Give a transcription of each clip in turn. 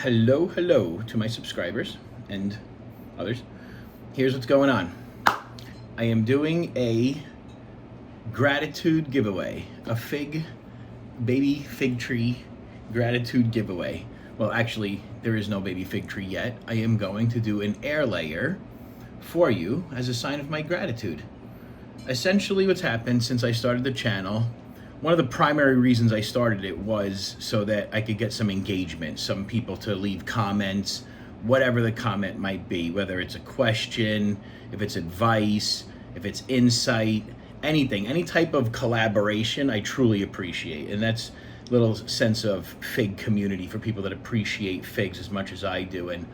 Hello to my subscribers and others. Here's what's going on. I am doing a gratitude giveaway, a baby fig tree gratitude giveaway. Well, actually, there is no baby fig tree yet. I am going to do an air layer for you as a sign of my gratitude. Essentially, what's happened since I started the channel, one of the primary reasons I started it was so that I could get some engagement, some people to leave comments, whatever the comment might be, whether it's a question, if it's advice, if it's insight, anything, any type of collaboration, I truly appreciate. And that's a little sense of fig community for people that appreciate figs as much as I do, and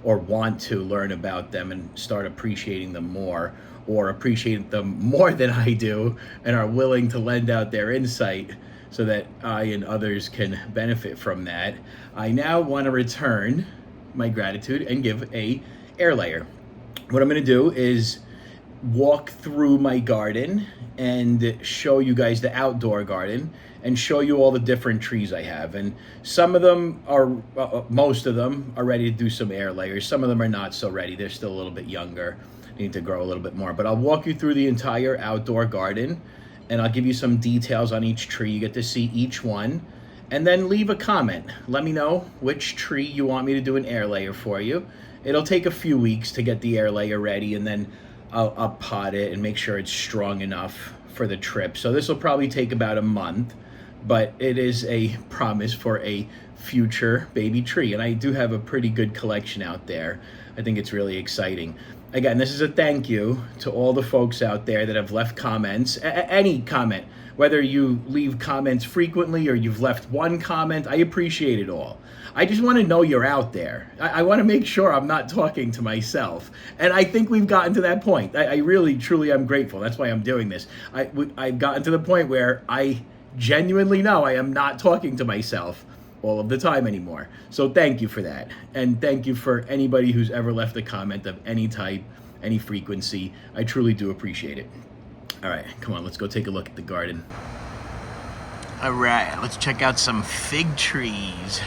or want to learn about them and start appreciating them more, or appreciate them more than I do and are willing to lend out their insight so that I and others can benefit from that. I now want to return my gratitude and give a air layer. What I'm going to do is walk through my garden and show you guys the outdoor garden and show you all the different trees I have. And some of them are, most of them are ready to do some air layers. Some of them are not so ready. They're still a little bit younger, need to grow a little bit more. But I'll walk you through the entire outdoor garden and I'll give you some details on each tree. You get to see each one, and then leave a comment. Let me know which tree you want me to do an air layer for you. It'll take a few weeks to get the air layer ready, and then I'll pot it and make sure it's strong enough for the trip. So this will probably take about a month, but it is a promise for a future baby tree. And I do have a pretty good collection out there. I think it's really exciting. Again, this is a thank you to all the folks out there that have left comments, any comment, whether you leave comments frequently or you've left one comment. I appreciate it all. I just want to know you're out there. I want to make sure I'm not talking to myself. And I think we've gotten to that point. I really, truly am grateful. That's why I'm doing this. I've gotten to the point where I genuinely know I am not talking to myself all of the time anymore. So thank you for that. And thank you for anybody who's ever left a comment of any type, any frequency. I truly do appreciate it. All right, come on, let's go take a look at the garden. All right, let's check out some fig trees.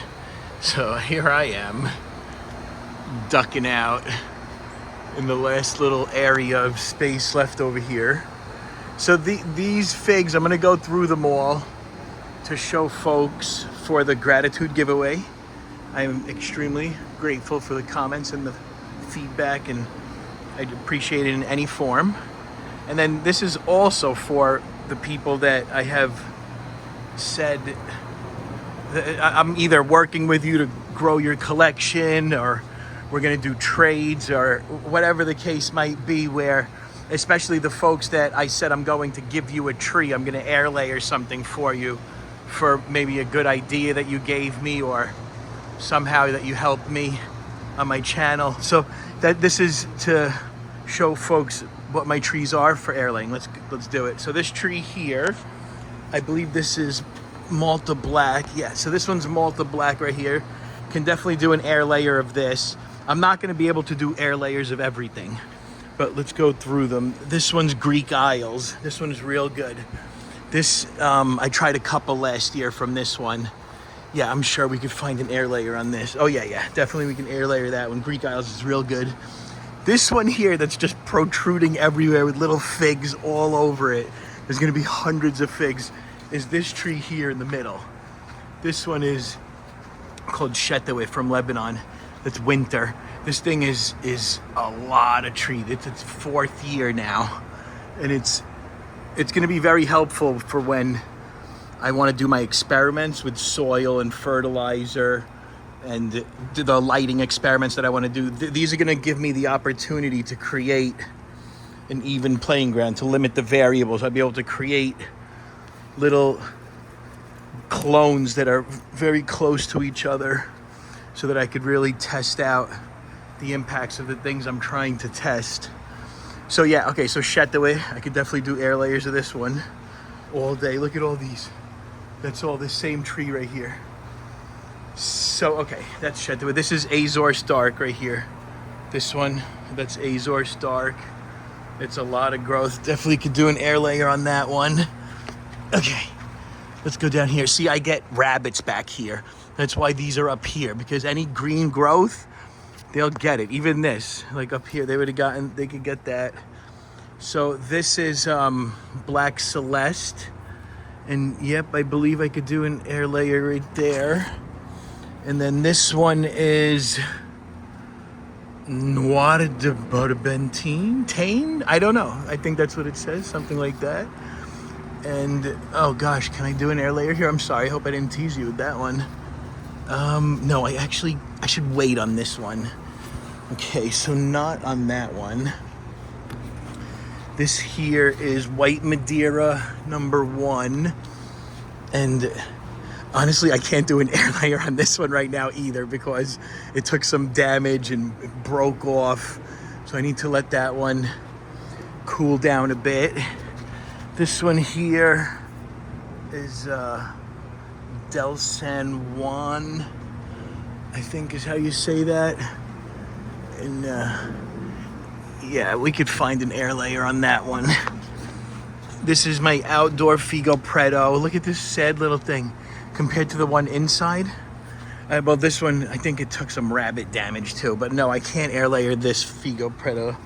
So here I am, ducking out in the last little area of space left over here. So these figs, I'm gonna go through them all to show folks for the gratitude giveaway. I am extremely grateful for the comments and the feedback, and I appreciate it in any form. And then this is also for the people that I have said that I'm either working with you to grow your collection, or we're gonna do trades, or whatever the case might be, where especially the folks that I said I'm going to give you a tree, I'm gonna air layer something for you for maybe a good idea that you gave me, or somehow that you helped me on my channel. So that this is to show folks what my trees are for air laying. Let's do it. So this tree here, I believe this is Malta Black. Yeah, so this one's Malta Black right here. Can definitely do an air layer of this. I'm not gonna be able to do air layers of everything, but let's go through them. This one's Greek Isles. This one's real good. This, I tried a couple last year from this one. Yeah, I'm sure we could find an air layer on this. Oh yeah, definitely we can air layer that one. Greek Isles is real good. This one here that's just protruding everywhere with little figs all over it, there's gonna be hundreds of figs, is this tree here in the middle. This one is called Shetawit from Lebanon. That's winter. This thing is a lot of tree. It's its 4th year now. And it's gonna be very helpful for when I wanna do my experiments with soil and fertilizer and the lighting experiments that I wanna do. These are gonna give me the opportunity to create an even playing ground, to limit the variables. I'll be able to create little clones that are very close to each other so that I could really test out the impacts of the things I'm trying to test. So yeah, okay, so Shetaway, I could definitely do air layers of this one all day. Look at all these. That's all the same tree right here. So, okay, that's Shetaway. This is Azor Stark right here. This one, that's Azor Stark. It's a lot of growth. Definitely could do an air layer on that one. Okay, let's go down here. See, I get rabbits back here. That's why these are up here, because any green growth, they'll get it. Even this, like up here, they could get that. So this is Black Celeste. And yep, I believe I could do an air layer right there. And then this one is Noir de Barbentine? I don't know. I think that's what it says, something like that. And oh gosh, can I do an air layer here? I'm sorry, I hope I didn't tease you with that one. No, I should wait on this one. Okay, so not on that one. This here is White Madeira #1. And honestly, I can't do an air layer on this one right now either because it took some damage and it broke off. So I need to let that one cool down a bit. This one here is Del San Juan, I think is how you say that. And yeah, we could find an air layer on that one. This is my outdoor Figo Preto. Look at this sad little thing compared to the one inside. Well, this one, I think it took some rabbit damage too, but no, I can't air layer this Figo Preto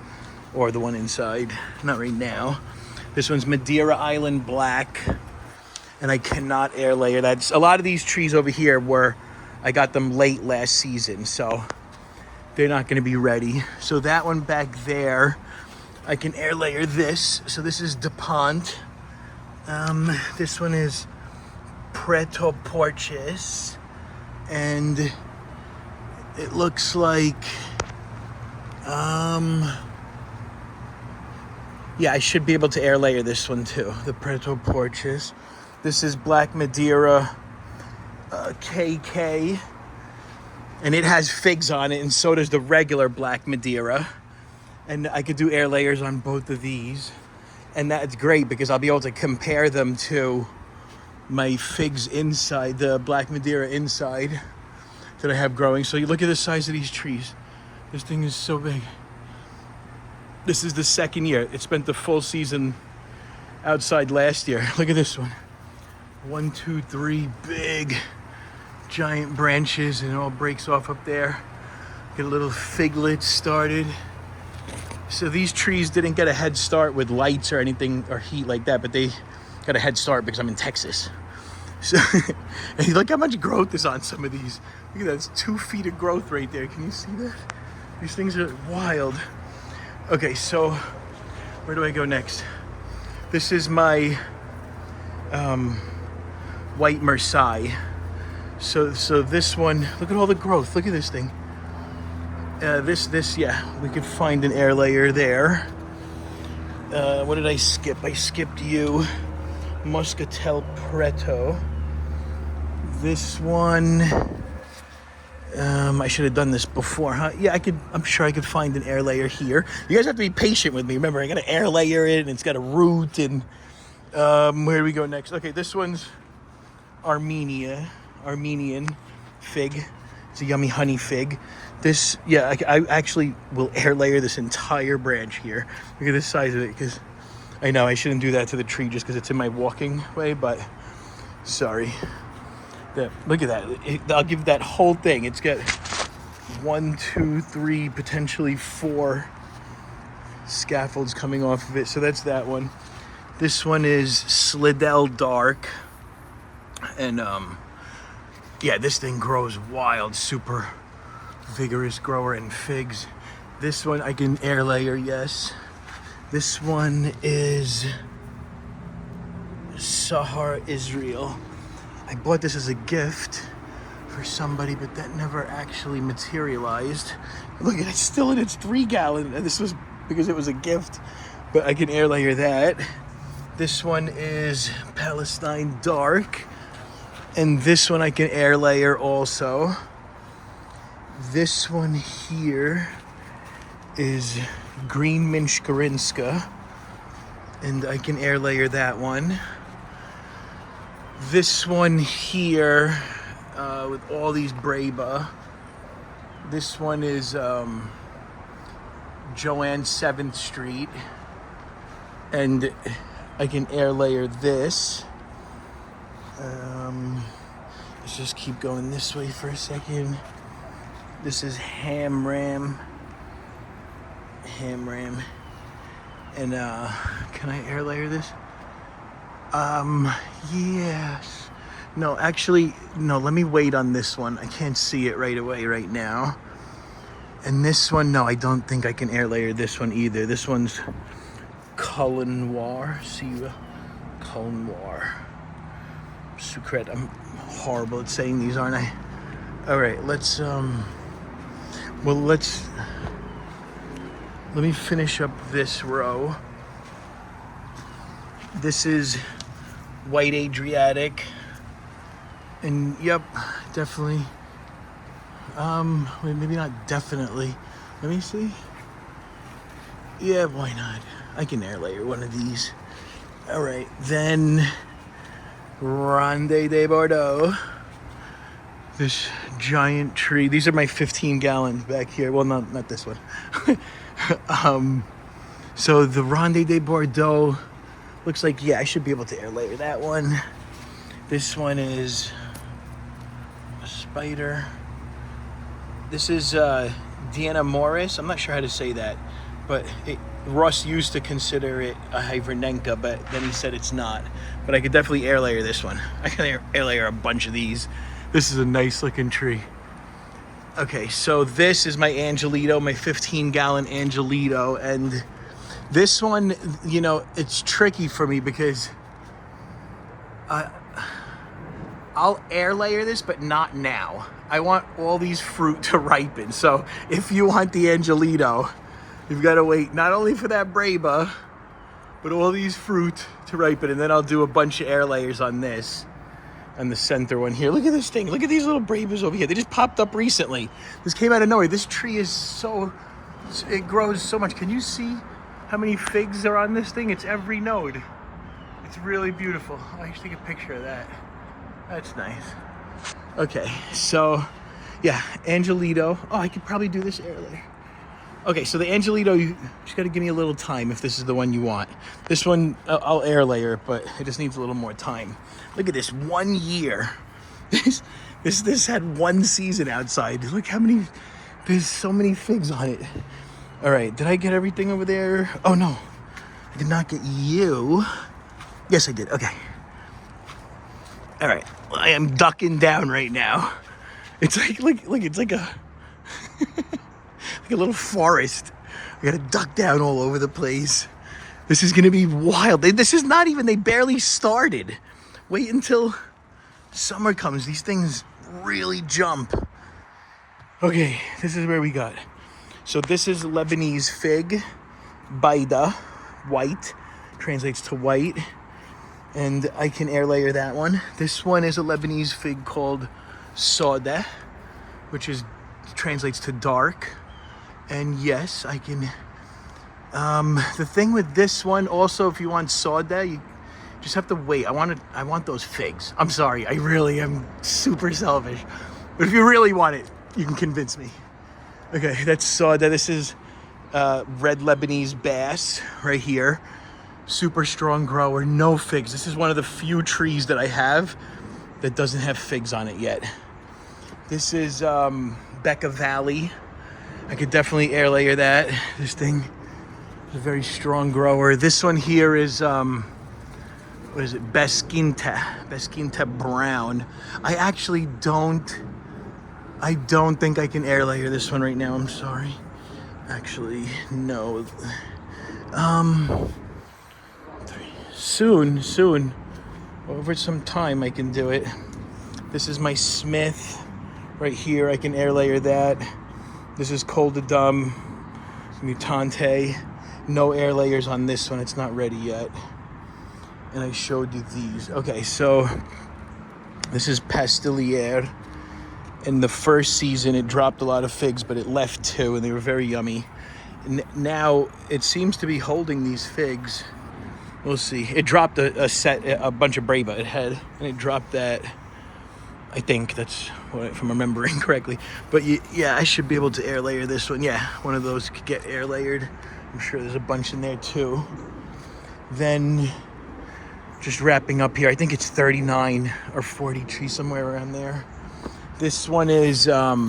or the one inside, not right now. This one's Madeira Island Black, and I cannot air layer that. A lot of these trees over here I got them late last season, so they're not gonna be ready. So that one back there, I can air layer this. So this is DuPont. This one is Preto Porches, and it looks like, yeah, I should be able to air layer this one too, the Preto Porches. This is Black Madeira KK, and it has figs on it, and so does the regular Black Madeira. And I could do air layers on both of these. And that's great because I'll be able to compare them to my figs inside, the Black Madeira inside that I have growing. So you look at the size of these trees. This thing is so big. This is the second year. It spent the full season outside last year. Look at this one. 1, 2, 3 big giant branches, and it all breaks off up there. Get a little figlet started. So these trees didn't get a head start with lights or anything or heat like that, but they got a head start because I'm in Texas. So and look how much growth is on some of these. Look at that, it's 2 feet of growth right there. Can you see that? These things are wild. Okay, so where do I go next? This is my White Marseille. So this one, look at all the growth. Look at this thing. Yeah, we could find an air layer there. What did I skip? I skipped you. Muscatel Preto. This one, I should have done this before, huh? Yeah, I'm sure I could find an air layer here. You guys have to be patient with me. Remember, I got to air layer it, and it's got a root, and where do we go next? Okay, this one's Armenian fig. It's a yummy honey fig. This, yeah, I actually will air layer this entire branch here. Look at the size of it, because I know I shouldn't do that to the tree just because it's in my walking way, but sorry. Look at that. I'll give that whole thing. It's got 1, 2, 3, potentially 4 scaffolds coming off of it. So that's that one. This one is Slidell Dark. And yeah, this thing grows wild, super vigorous grower in figs. This one I can air layer, yes. This one is Sahar Israel. I bought this as a gift for somebody, but that never actually materialized. Look at it, it's still in its 3-gallon, and this was because it was a gift, but I can air layer that. This one is Palestine Dark, and this one I can air layer also. This one here is Green Minshkarinska, and I can air layer that one. This one here, with all these Braba. This one is Joanne 7th Street, and I can air layer this. Let's just keep going this way for a second. This is ham ram. And can I air layer this? Yes. No, actually, no, let me wait on this one. I can't see it right away right now. And this one, no, I don't think I can air layer this one either. This one's Cullen War. See, Cullen War. Sucret. I'm horrible at saying these, aren't I? All right, let's let me finish up this row. This is White Adriatic. And yep, definitely. Wait, maybe not definitely. Let me see. Yeah, why not? I can air layer one of these. All right, then Ronde de Bordeaux. This giant tree. These are my 15 gallons back here. Well, not this one. So the Ronde de Bordeaux looks like, yeah, I should be able to air layer that one. This one is a spider. This is Deanna Morris. I'm not sure how to say that, but Ross used to consider it a Hivernenka, but then he said it's not. But I could definitely air layer this one. I can air layer a bunch of these. This is a nice looking tree. Okay, so this is my Angelito, my 15-gallon Angelito, and this one, you know, it's tricky for me because I'll air layer this, but not now. I want all these fruit to ripen. So if you want the Angelito, you've got to wait not only for that Braba, but all these fruit to ripen, and then I'll do a bunch of air layers on this. And the center one here. Look at this thing. Look at these little Brabas over here. They just popped up recently. This came out of nowhere. This tree is so, it grows so much. Can you see how many figs are on this thing? It's every node. It's really beautiful. I should take a picture of that. That's nice. Okay, so yeah, Angelito. Oh, I could probably do this earlier. Okay, so the Angelito, you just got to give me a little time if this is the one you want. This one, I'll air layer, but it just needs a little more time. Look at this, 1 year. This had one season outside. Look how many, there's so many figs on it. All right, did I get everything over there? Oh no, I did not get you. Yes, I did, okay. All right, I am ducking down right now. It's like, look, it's like a, like a little forest. I gotta duck down all over the place. This is gonna be wild. This is not even, they barely started. Wait until summer comes. These things really jump. Okay, this is where we got. So this is Lebanese fig, Baida, white, translates to white. And I can air layer that one. This one is a Lebanese fig called Sauda, which translates to dark. And yes, I can. The thing with this one, also, if you want Sauda, you just have to wait. I want those figs. I'm sorry, I really am super selfish. But if you really want it, you can convince me. Okay, that's Sauda. This is red Lebanese bass right here. Super strong grower, no figs. This is one of the few trees that I have that doesn't have figs on it yet. This is Becca Valley. I could definitely air layer that. This thing is a very strong grower. This one here is, what is it? Besquinta Brown. I don't think I can air layer this one right now. I'm sorry. Actually, no. Soon. Over some time I can do it. This is my Smith right here. I can air layer that. This is Col de Dum Mutante. No air layers on this one. It's not ready yet. And I showed you these. Okay, so this is Pastilliere. In the first season, it dropped a lot of figs, but it left 2, and they were very yummy. Now, it seems to be holding these figs. We'll see. It dropped a bunch of Braba it had, and it dropped that. I think that's what, if I'm remembering correctly. But yeah, I should be able to air layer this one. Yeah, one of those could get air layered. I'm sure there's a bunch in there too. Then Just wrapping up here. I think it's 39 or 40 trees, somewhere around there. This one is, what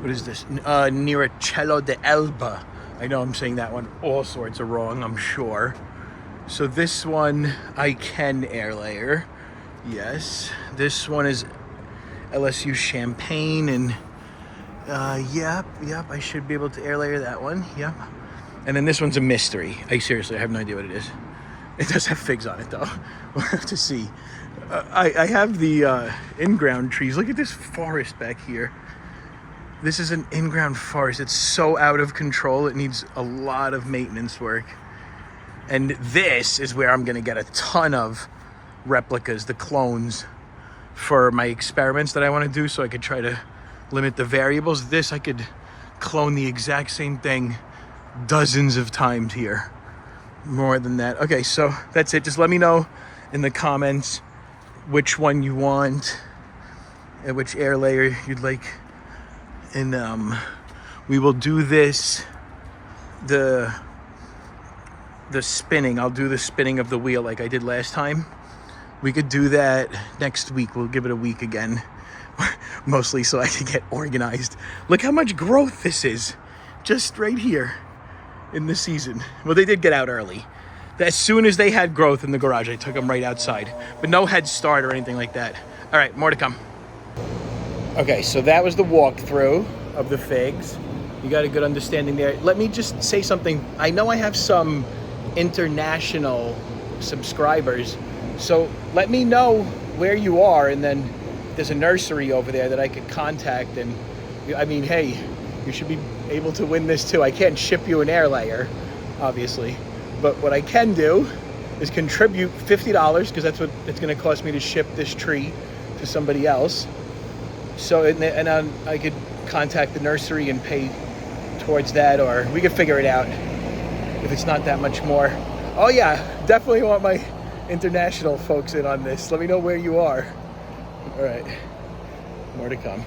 is this? Niracello de Elba. I know I'm saying that one all sorts of wrong, I'm sure. So this one I can air layer. Yes. This one is LSU Champagne, and yep, I should be able to air layer that one. Yep. And then this one's a mystery. I have no idea what it is. It does have figs on it though. We'll have to see. I have the in-ground trees. Look at this forest back here. This is an in-ground forest. It's so out of control. It needs a lot of maintenance work. And this is where I'm gonna get a ton of replicas, the clones, for my experiments that I want to do, so I could try to limit the variables. This, I could clone the exact same thing dozens of times here. More than that. Okay, so that's it. Just let me know in the comments which one you want and which air layer you'd like. And we will do this, the spinning. I'll do the spinning of the wheel like I did last time. We could do that next week. We'll give it a week again, mostly so I can get organized. Look how much growth this is, just right here in the season. Well, they did get out early. As soon as they had growth in the garage, I took them right outside, but no head start or anything like that. All right, more to come. Okay, so that was the walkthrough of the figs. You got a good understanding there. Let me just say something. I know I have some international subscribers, so let me know where you are, and then there's a nursery over there that I could contact. And I mean, hey, you should be able to win this too. I can't ship you an air layer, obviously, but what I can do is contribute $50, because that's what it's going to cost me to ship this tree to somebody else. So, and I could contact the nursery and pay towards that, or we could figure it out if it's not that much more. Oh yeah, definitely want my international folks in on this. Let me know where you are. All right, more to come.